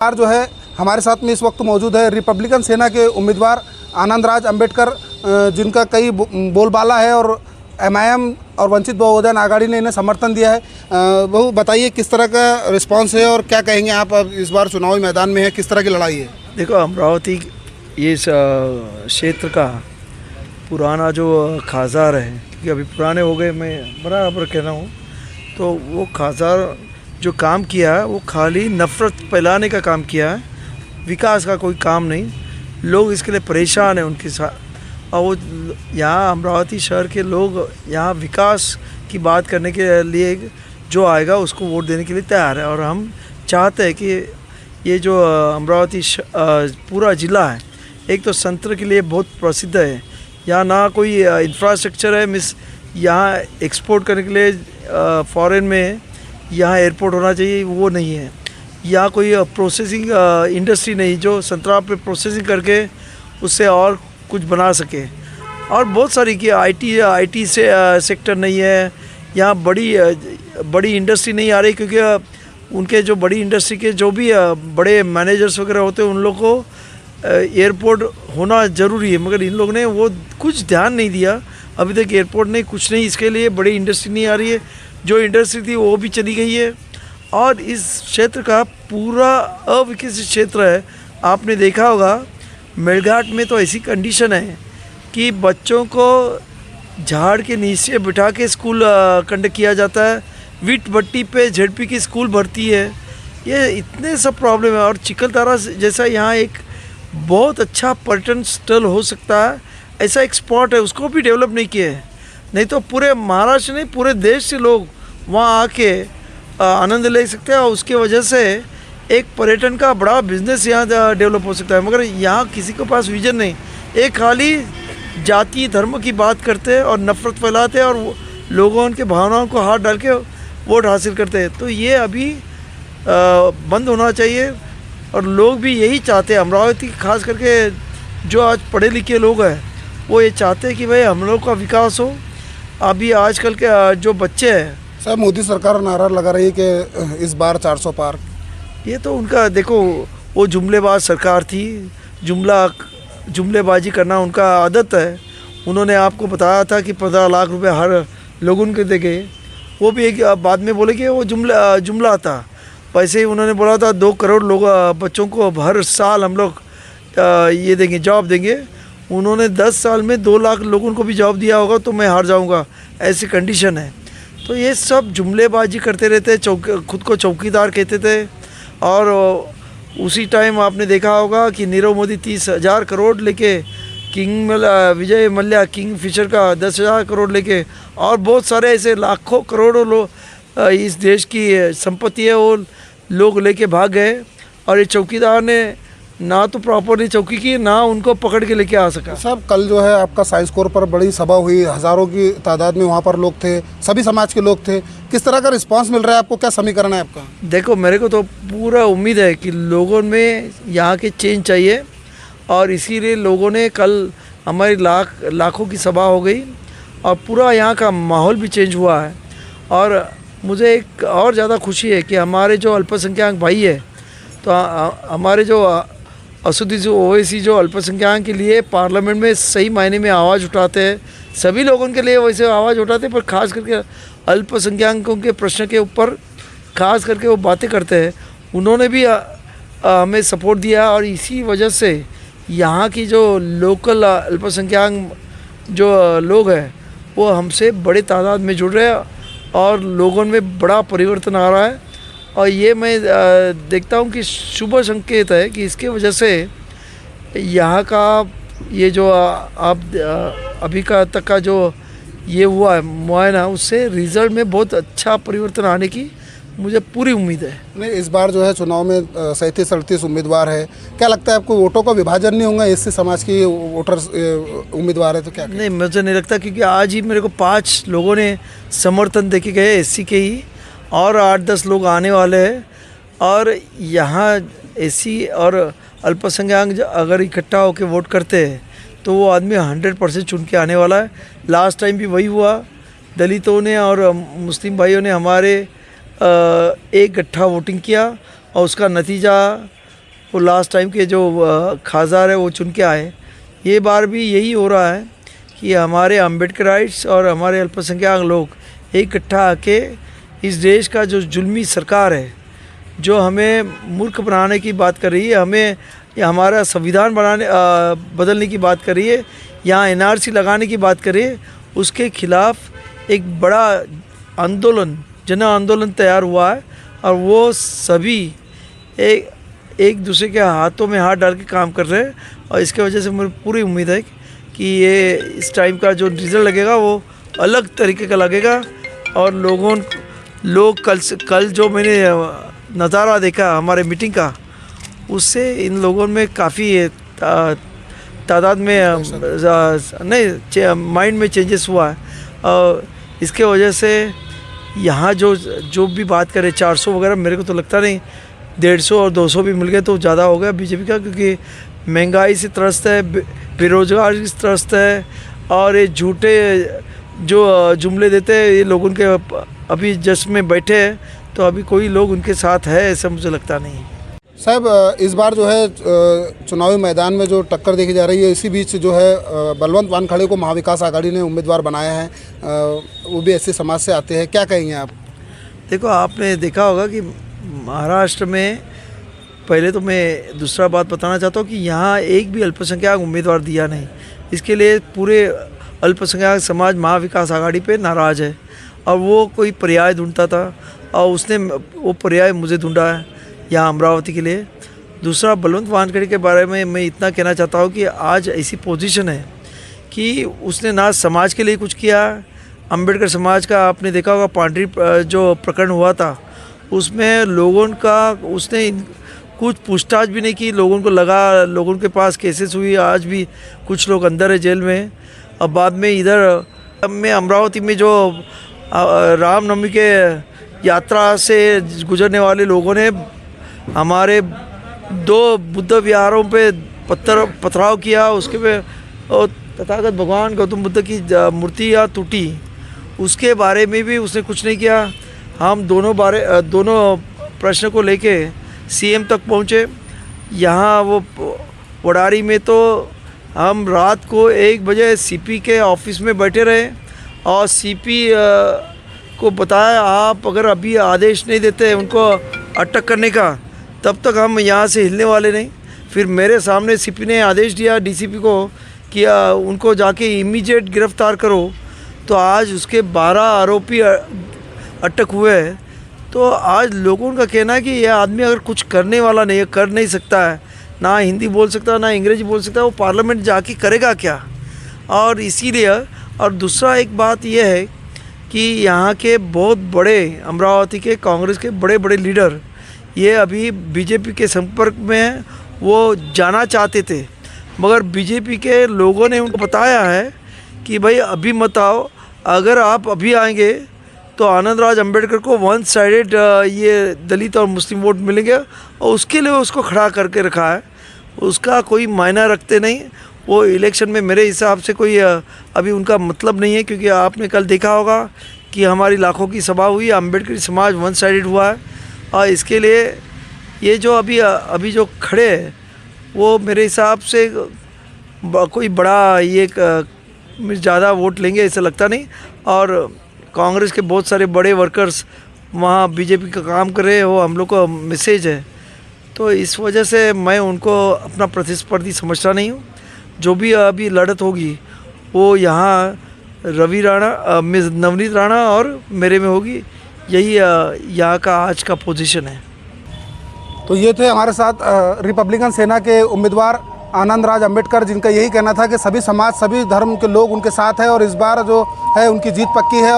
यार जो है हमारे साथ में इस वक्त मौजूद है रिपब्लिकन सेना के उम्मीदवार आनंदराज अंबेडकर, जिनका कई बोलबाला है और एमआईएम और वंचित बहुजन आघाड़ी ने इन्हें समर्थन दिया है। वो बताइए किस तरह का रिस्पांस है और क्या कहेंगे आप अब इस बार चुनावी मैदान में है, किस तरह की लड़ाई है? देखो, अमरावती ये क्षेत्र का पुराना जो खाजार है, क्योंकि अभी पुराने हो गए, मैं बराबर कह रहा हूँ, तो वो खाजार जो काम किया है वो खाली नफ़रत फैलाने का काम किया है, विकास का कोई काम नहीं। लोग इसके लिए परेशान हैं उनके साथ, और वो यहाँ अमरावती शहर के लोग यहाँ विकास की बात करने के लिए जो आएगा उसको वोट देने के लिए तैयार है। और हम चाहते हैं कि ये जो अमरावती पूरा ज़िला है, एक तो संतरे के लिए बहुत प्रसिद्ध है, यहाँ ना कोई इंफ्रास्ट्रक्चर है, यहाँ एक्सपोर्ट करने के लिए फॉरेन में यहाँ एयरपोर्ट होना चाहिए, वो नहीं है। यहाँ कोई प्रोसेसिंग इंडस्ट्री नहीं जो संतरा पे प्रोसेसिंग करके उससे और कुछ बना सके। और बहुत सारी की आईटी से सेक्टर नहीं है, यहाँ बड़ी इंडस्ट्री नहीं आ रही, क्योंकि उनके जो बड़ी इंडस्ट्री के जो भी बड़े मैनेजर्स वगैरह होते हैं उन लोग को एयरपोर्ट होना ज़रूरी है, मगर इन लोगों ने वो कुछ ध्यान नहीं दिया। अभी तक एयरपोर्ट नहीं, कुछ नहीं, इसके लिए बड़ी इंडस्ट्री नहीं आ रही है। जो इंडस्ट्री थी वो भी चली गई है। और इस क्षेत्र का पूरा अविकसित क्षेत्र है। आपने देखा होगा मेलघाट में तो ऐसी कंडीशन है कि बच्चों को झाड़ के नीचे बिठा के स्कूल कंडक्ट किया जाता है, विट भट्टी पे झेडपी की स्कूल भरती है। ये इतने सब प्रॉब्लम है। और चिकलतारा जैसा यहाँ एक बहुत अच्छा पर्यटन स्थल हो सकता है, ऐसा एक स्पॉट है, उसको भी डेवलप नहीं किया है। नहीं तो पूरे महाराष्ट्र नहीं, पूरे देश से लोग वहाँ आके आनंद ले सकते हैं, और उसके वजह से एक पर्यटन का बड़ा बिजनेस यहाँ डेवलप हो सकता है। मगर यहाँ किसी के पास विजन नहीं, एक खाली जाति धर्म की बात करते हैं और नफ़रत फैलाते हैं और लोगों के भावनाओं को हाथ डाल के वोट हासिल करते हैं। तो ये अभी बंद होना चाहिए। और लोग भी यही चाहते हैं, अमरावती खास करके जो आज पढ़े लिखे लोग हैं वो ये चाहते हैं कि भाई हम लोग का विकास हो। अभी आजकल के जो बच्चे हैं, सर मोदी सरकार नारा लगा रही है कि इस बार 400 पार। ये तो उनका देखो, वो जुमलेबाज सरकार थी, जुमलेबाजी करना उनका आदत है। उन्होंने आपको बताया था कि 15 लाख रुपए हर लोगों के देंगे, वो भी एक बाद में बोले कि वो जुमला था। वैसे ही उन्होंने बोला था 2 करोड़ लोग बच्चों को हर साल हम लोग ये देंगे, जॉब देंगे। उन्होंने 10 साल में 2 लाख लोगों को भी जॉब दिया होगा, तो मैं हार जाऊंगा, ऐसी कंडीशन है। तो ये सब जुमलेबाजी करते रहते, खुद को चौकीदार कहते थे। और उसी टाइम आपने देखा होगा कि नीरव मोदी 30,000 करोड़ लेके, विजय मल्ल्या किंग फिशर का 10,000 करोड़ लेके, और बहुत सारे ऐसे लाखों करोड़ों लोग इस देश की संपत्ति है वो लोग लेके भाग गए। और ये चौकीदार ने ना तो प्रॉपरली चौकी की, ना उनको पकड़ के लेके आ सका। साहब कल जो है आपका साइंस कोर पर बड़ी सभा हुई, हज़ारों की तादाद में वहाँ पर लोग थे, सभी समाज के लोग थे। किस तरह का रिस्पांस मिल रहा है आपको, क्या समीकरण है आपका? देखो, मेरे को तो पूरा उम्मीद है कि लोगों में यहाँ के चेंज चाहिए, और इसीलिए लोगों ने कल हमारी लाखों की सभा हो गई और पूरा यहाँ का माहौल भी चेंज हुआ है। और मुझे एक और ज़्यादा खुशी है कि हमारे जो अल्पसंख्यक भाई है, तो हमारे जो असुदी ओवैसी जो अल्पसंख्यक के लिए पार्लियामेंट में सही मायने में आवाज़ उठाते हैं, सभी लोगों के लिए वैसे आवाज़ उठाते हैं, पर ख़ास करके अल्पसंख्यकों के प्रश्न के ऊपर ख़ास करके वो बातें करते हैं। उन्होंने भी हमें सपोर्ट दिया, और इसी वजह से यहाँ की जो लोकल अल्पसंख्यक जो लोग हैं वो हमसे बड़े तादाद में जुड़ रहे हैं, और लोगों में बड़ा परिवर्तन आ रहा है। और ये मैं देखता हूँ कि शुभ संकेत है कि इसके वजह से यहाँ का ये जो आप अभी का तक का जो ये हुआ है मुआयना, उससे रिज़ल्ट में बहुत अच्छा परिवर्तन आने की मुझे पूरी उम्मीद है। नहीं, इस बार जो है चुनाव में 37-38 उम्मीदवार है, क्या लगता है आपको वोटों का विभाजन नहीं होगा? एससी समाज की वोटर्स उम्मीदवार है तो क्या? नहीं, मुझे नहीं लगता, क्योंकि आज ही मेरे को 5 लोगों ने समर्थन दे के गए, एससी के ही, और 8-10 लोग आने वाले हैं। और यहाँ एससी और अल्पसंख्यक अगर इकट्ठा होकर वोट करते हैं तो वो आदमी 100% चुन के आने वाला है। लास्ट टाइम भी वही हुआ, दलितों ने और मुस्लिम भाइयों ने हमारे एक गट्ठा वोटिंग किया, और उसका नतीजा वो लास्ट टाइम के जो खासदार है वो चुन के आए। ये बार भी यही हो रहा है कि हमारे अम्बेडकराइट्स और हमारे अल्पसंख्यक लोग इकट्ठा आके इस देश का जो जुल्मी सरकार है, जो हमें मूर्ख बनाने की बात कर रही है, हमें हमारा संविधान बदलने की बात कर रही है, यहाँ एनआरसी लगाने की बात कर रही है, उसके खिलाफ एक बड़ा आंदोलन, जन आंदोलन तैयार हुआ है। और वो सभी एक दूसरे के हाथों में हाथ डाल के काम कर रहे हैं। और इसके वजह से मुझे पूरी उम्मीद है कि ये इस टाइम का जो रिज़ल्ट लगेगा वो अलग तरीके का लगेगा। और लोग कल जो मैंने नज़ारा देखा हमारे मीटिंग का, उससे इन लोगों में काफ़ी तादाद में माइंड में चेंजेस हुआ है। और इसके वजह से यहाँ जो भी बात करें 400 वगैरह, मेरे को तो लगता नहीं, 150 और 200 भी मिल गए तो ज़्यादा हो गया बीजेपी का, क्योंकि महंगाई से त्रस्त है, बेरोजगारी से त्रस्त है। और ये झूठे जो जुमले देते हैं ये लोग उनके अभी जश्न में बैठे हैं, तो अभी कोई लोग उनके साथ है ऐसा मुझे लगता नहीं। साहब, इस बार जो है चुनावी मैदान में जो टक्कर देखी जा रही है, इसी बीच जो है बलवंत वानखड़े को महाविकास आघाड़ी ने उम्मीदवार बनाया है, वो भी ऐसे समाज से आते हैं, क्या कहेंगे आप? देखो, आपने देखा होगा कि महाराष्ट्र में, पहले तो मैं दूसरा बात बताना चाहता हूँ कि यहाँ एक भी अल्पसंख्यक उम्मीदवार दिया नहीं। इसके लिए पूरे अल्पसंख्यक समाज महाविकास आघाड़ी पे नाराज़ है। और वो कोई पर्याय ढूंढता था और उसने वो पर्याय मुझे ढूंढा है यहाँ अमरावती के लिए। दूसरा, बलवंत वानखड़े के बारे में मैं इतना कहना चाहता हूँ कि आज ऐसी पोजीशन है कि उसने ना समाज के लिए कुछ किया। अंबेडकर समाज का आपने देखा होगा पांडरी जो प्रकरण हुआ था, उसमें लोगों का उसने कुछ पूछताछ भी नहीं की। लोगों को लगा, लोगों के पास केसेस हुई, आज भी कुछ लोग अंदर है जेल में। और बाद में इधर में अमरावती में जो रामनवमी के यात्रा से गुजरने वाले लोगों ने हमारे 2 बुद्ध विहारों पे पथराव किया, उसके पे तथागत भगवान गौतम बुद्ध की मूर्ति या टूटी, उसके बारे में भी उसने कुछ नहीं किया। हम दोनों प्रश्न को लेके सीएम तक पहुँचे। यहाँ वो वडारी में तो हम रात को 1 बजे सीपी के ऑफिस में बैठे रहे और सीपी को बताया, आप अगर अभी आदेश नहीं देते उनको अटक करने का, तब तक हम यहाँ से हिलने वाले नहीं। फिर मेरे सामने सीपी ने आदेश दिया डीसीपी को कि उनको जाके इमीडिएट गिरफ्तार करो। तो आज उसके 12 आरोपी अटक हुए हैं। तो आज लोगों का कहना है कि यह आदमी अगर कुछ करने वाला नहीं है, कर नहीं सकता है, ना हिंदी बोल सकता, ना अंग्रेजी बोल सकता, वो पार्लियामेंट जाके करेगा क्या? और इसीलिए, और दूसरा एक बात यह है कि यहाँ के बहुत बड़े अमरावती के कांग्रेस के बड़े बड़े लीडर ये अभी बीजेपी के संपर्क में हैं। वो जाना चाहते थे, मगर बीजेपी के लोगों ने उनको बताया है कि भाई अभी मत आओ, अगर आप अभी आएंगे तो आनंदराज अंबेडकर को 1 साइडेड ये दलित और मुस्लिम वोट मिलेंगे। और उसके लिए उसको खड़ा करके रखा है, उसका कोई मायना रखते नहीं। वो इलेक्शन में मेरे हिसाब से कोई अभी उनका मतलब नहीं है, क्योंकि आपने कल देखा होगा कि हमारी लाखों की सभा हुई, अंबेडकरी समाज 1 साइडेड हुआ है। और इसके लिए ये जो अभी जो खड़े हैं वो मेरे हिसाब से कोई बड़ा ये ज़्यादा वोट लेंगे ऐसा लगता नहीं। और कांग्रेस के बहुत सारे बड़े वर्कर्स वहाँ बीजेपी का काम कर रहे हैं, वो हम लोग को मैसेज है। तो इस वजह से मैं उनको अपना प्रतिस्पर्धी समझता नहीं हूँ। जो भी अभी लड़त होगी वो यहाँ रवि राणा, मिस नवनीत राणा और मेरे में होगी। यही यहाँ का आज का पोजीशन है। तो ये थे हमारे साथ रिपब्लिकन सेना के उम्मीदवार आनंदराज अंबेडकर, जिनका यही कहना था कि सभी समाज, सभी धर्म के लोग उनके साथ हैं और इस बार जो है उनकी जीत पक्की है।